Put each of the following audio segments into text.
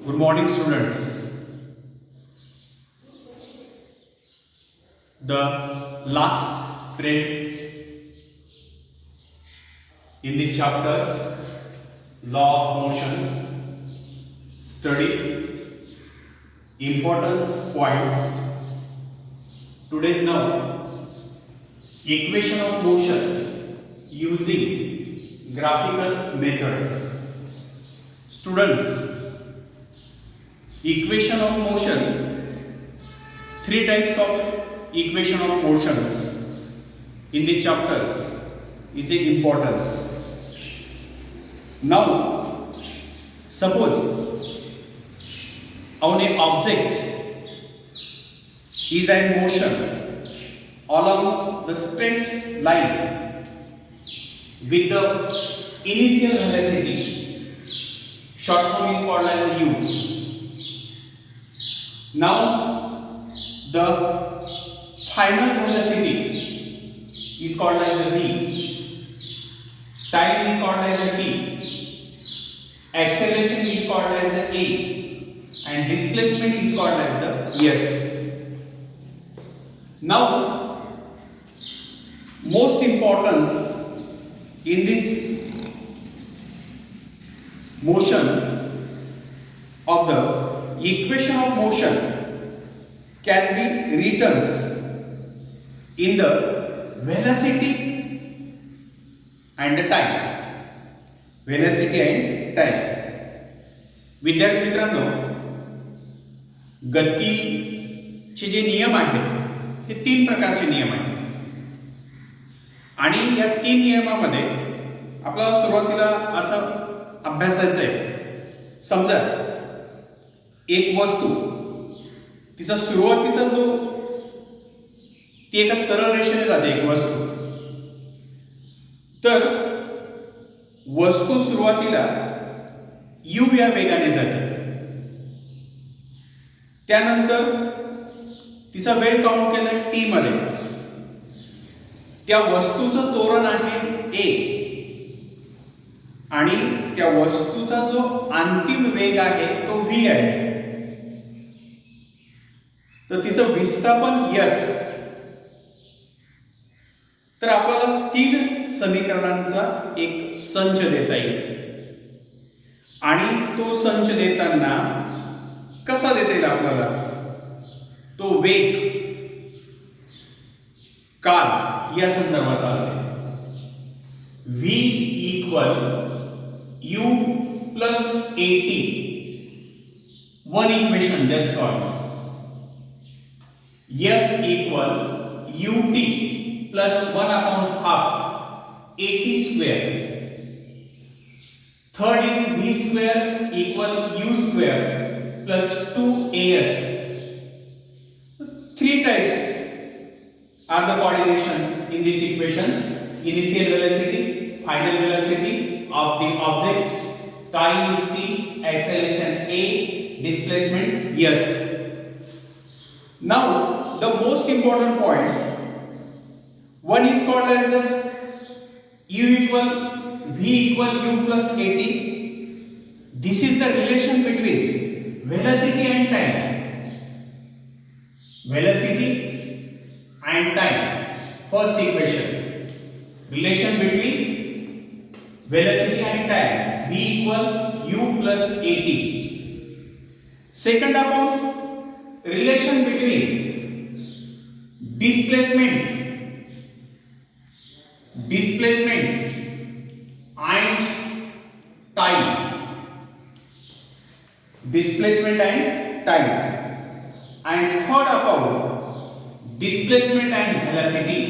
Good morning, students. The last period in the chapters Law of Motions, study importance points. Today's now equation of motion using graphical methods. Students, equation of motion, three types of equation of motions in the chapters is a importance. Now suppose an object is in motion along the straight line with the initial velocity, short form is called as u. Now the final velocity is called as the v, time is called as the t, acceleration is called as the a, and displacement is called as the s. Now most importance in this motion of the equation of motion can be written in the velocity and the time. Velocity and time. विद्यार्थी मित्रांनो, गतीचे जे नियम आहेत हे तीन प्रकारचे नियम आहेत आणि या तीन नियमामध्ये आपल्याला सुरुवातीला असं अभ्यासायचं आहे. समजा एक वस्तू तिचा सुरुवातीचा जो ती एका सरळ रेषेने जाते एक वस्तू, तर वस्तू सुरुवातीला u या वेगाने जाते, त्यानंतर तिचा वेळ काउंट केला t मध्ये, त्या वस्तूचं त्वरण आहे a आणि त्या वस्तूचा जो अंतिम वेग आहे तो v आहे, तर तिचं विस्थापन s. तर आपल्याला तीन समीकरणांचा एक संच देता येईल आणि तो संच देताना कसा देता येईल आपल्याला, तो वेग काल या संदर्भात असेल. v equal u plus at, one equation just for s equal ut plus 1 upon half at square. Third is v square equal u square plus 2as. Three types are the coordinations in these equations: initial velocity, final velocity of the object, time is t, acceleration a, displacement s. Now the most important points, one is called as the u equal v equal u plus at. This is the relation between velocity and time. Velocity and time. First equation, relation between velocity and time, v equal u plus at. Second upon relation between displacement and time. Displacement and time. And third upon displacement and velocity.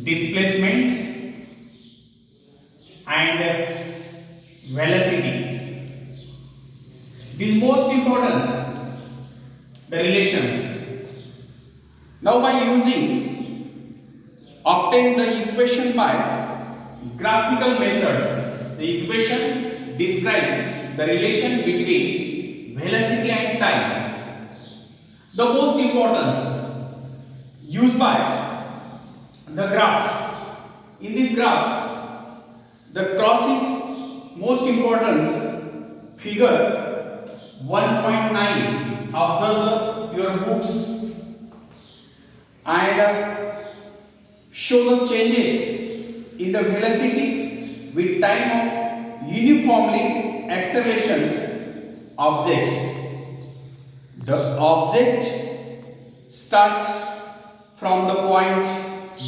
Displacement and velocity. This most importance, the relations. Now by using obtain the equation by graphical methods, the equation describe the relation between velocity and times. The most importance used by the graph. In these graphs, the crossings most importance figure 1.9, observe your books and show the changes in the velocity with time of uniformly accelerations object. The object starts from the point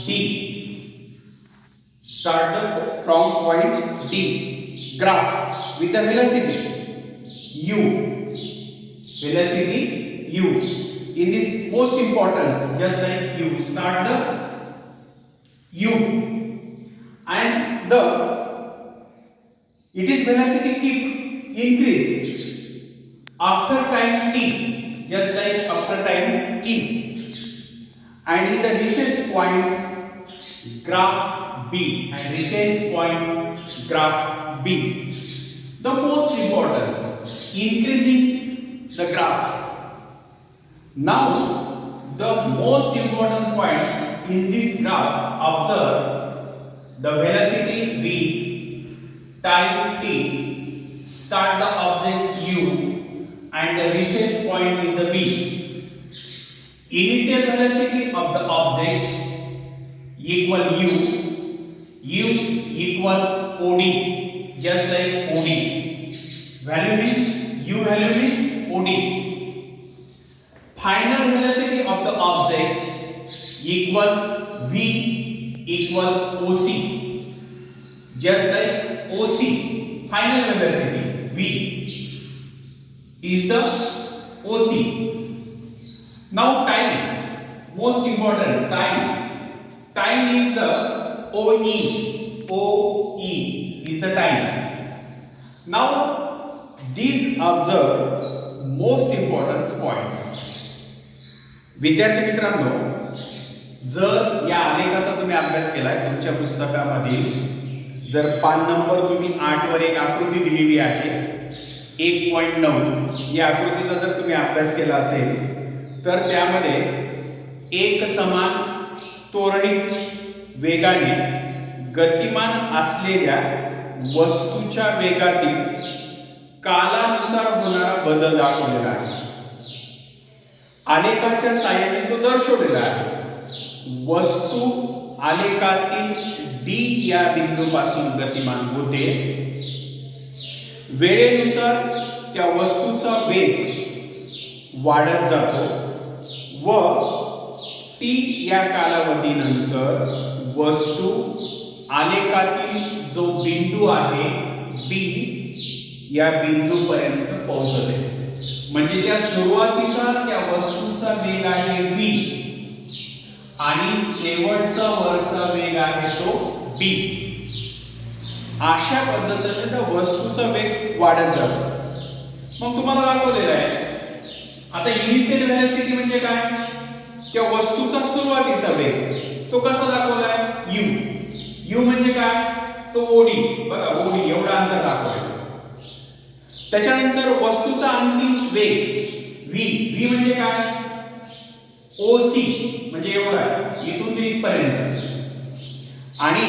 D. From point D. Graph with the velocity u. Velocity u. In this most importance, just like u, start the u, and the its velocity keep increase after time t, just like after time t, and in the reaches point graph B, and reaches point graph B. The most importance, increasing the graph. Now the most important points in this graph, observe the velocity v, time t, start the object u, and the reaches point is the b. Initial velocity of the object equal u, u equal OD, just like OD. Value means u value means OD. Final velocity of the object equal v equal OC, just like OC. Final velocity v is the OC. Now time, most important, time is the OE. OE is the time. Now these observe most important points. विद्यार्थी मित्रांनो, जर या आलेखाचा तुम्ही अभ्यास केलाय तुमच्या पुस्तकामध्ये, जर पान नंबर तुम्ही 8 वर एक आकृती दिलेली आहे 1.9, या आकृतीचा जर तुम्ही अभ्यास केला असेल तर त्यामध्ये एक समान त्वरणित वेगाने गतिमान असलेल्या वस्तूच्या वेगातील कालानुसार होणारा बदल दाखवलेला आहे. आलेखाच्या साहाय्याने तो दर्शवलेला आहे. वस्तू आलेखातील D या बिंदूपासून गतिमान होते. वेळेनुसार त्या वस्तूचा वेग वाढत जातो व T या कालावधीनंतर वस्तू आलेखातील जो बिंदू आहे B या बिंदूपर्यंत पोहोचते. म्हणजे त्या सुरुवातीचा त्या वस्तूचा वेग आहे v आणि शेवटचा वरचा वेग आहे तो b. अशा पद्धतीने त्या वस्तूचा वेग वाढत जातो. मग तुम्हाला दाखवलेलं आहे. आता इनिशियल व्हेलॉसिटी म्हणजे काय? त्या वस्तूचा सुरुवातीचा वेग. तो कसा दाखवलाय? u. u म्हणजे काय? तो ओडी. बघा ओडी एवढा अंतर दाखवलाय. त्याच्यानंतर वस्तूचा अंतिम वेग v. v म्हणजे काय? OC म्हणजे एवढा इथून ते इथपर्यंत. आणि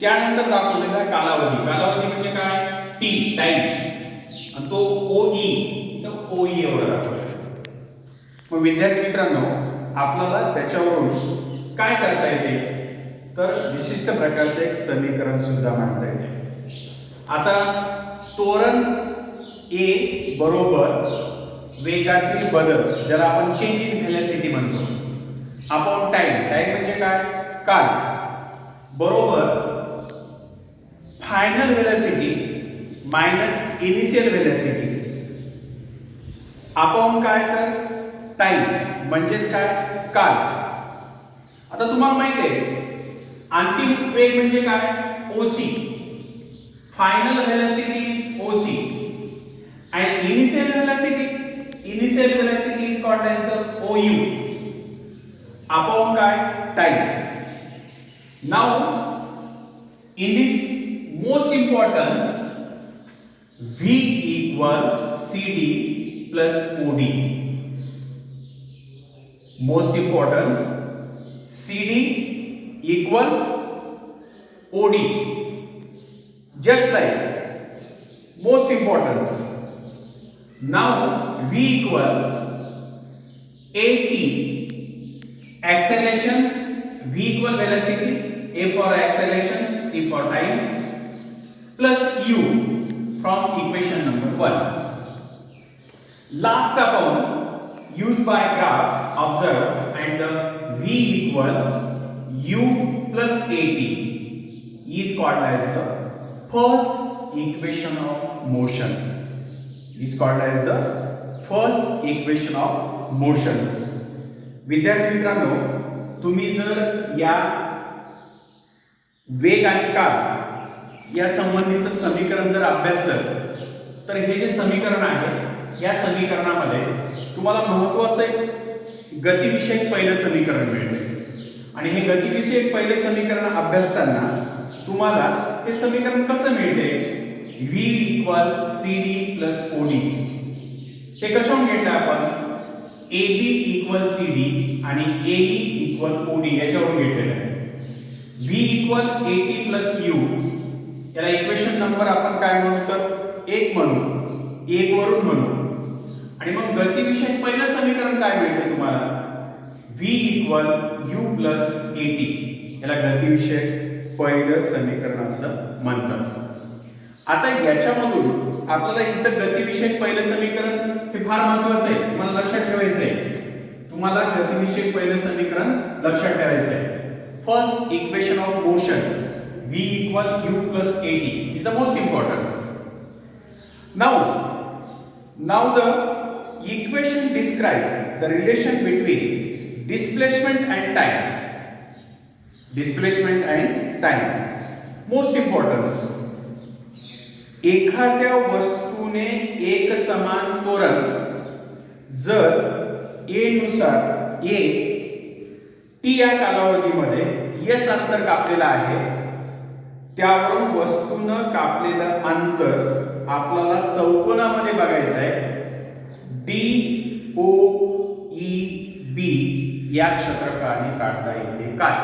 त्यानंतर दाखवलेला कालावधी. कालावधी म्हणजे काय? t, time. आणि तो OE, तो OE एवढा दाखवलाय. मग विद्यार्थी मित्रांनो, आपल्याला त्याच्यावरून काय करता येते तर विशिष्ट प्रकारचे एक समीकरण सुद्धा मांडता येते. आता त्वरण A बरोबर वेगातील बदल, ज्याला आपण चेंज इन व्हेलॉसिटी म्हणतो, अपॉन टाइम. टाइम म्हणजे काय? काल. बरोबर final velocity minus initial velocity upon काय? तर टाइम म्हणजेच काय? काल. आता तुम्हाला माहिती आहे अंतिम वेग म्हणजे काय? OC. Final velocity is OC and initial velocity is called as the OU upon time. Now in this most importance, V equal CD plus OD. Most importance, CD equal OD. Just like most importance. Now V equal AT, accelerations, V equal velocity, A for accelerations, T for time, plus U from equation number 1. Last upon used by graph observe, and the V equal U plus AT is called as the first equation of motion. Is called as the first equation of motions. विद्यार्थी मित्रांनो, तुम्ही जर या वेग आणि काळ या संबंधीचं समीकरण जर अभ्यासलं तर हे जे समीकरण आहे या समीकरणामध्ये तुम्हाला महत्त्वाचं एक गतिविषयक पहिलं समीकरण मिळते आणि हे गतिविषयक पहिलं समीकरण अभ्यासताना तुम्हाला हे समीकरण कसं मिळते V equal CD plus OD ते कशावरून घेतलं आपण AB इक्वल CD आणि AE इक्वल OD याच्यावरून घेतलेलं आहे V equal AT plus U याला इक्वेशन नंबर आपण काय म्हणू तर 1 म्हणू 1 वरून म्हणू आणि मग गतिविषयक पहिलं समीकरण काय मिळते तुम्हाला V equal U plus AT याला गतिविषयक पहिलं समीकरण असं म्हणतात. आता याच्यामधून आपल्याला इथं गतिविषयक पहिलं समीकरण हे फार महत्त्वाचं आहे, तुम्हाला लक्षात ठेवायचं आहे. तुम्हाला गतिविषयक पहिलं समीकरण लक्षात ठेवायचं आहे. First equation of motion V equal U plus AT is the most importance. Now the equation describe the relation between displacement and time. Displacement and time. Most importance. एखाद्या वस्तूने एक समान त्वरण जर a नुसार a t या कालावधीमध्ये s अंतर कापलेलं आहे त्यावरून वस्तूने कापलेलं अंतर आपल्याला चौकोनामध्ये बघायचं आहे DOEB या क्षेत्रफळाने काढता येते काय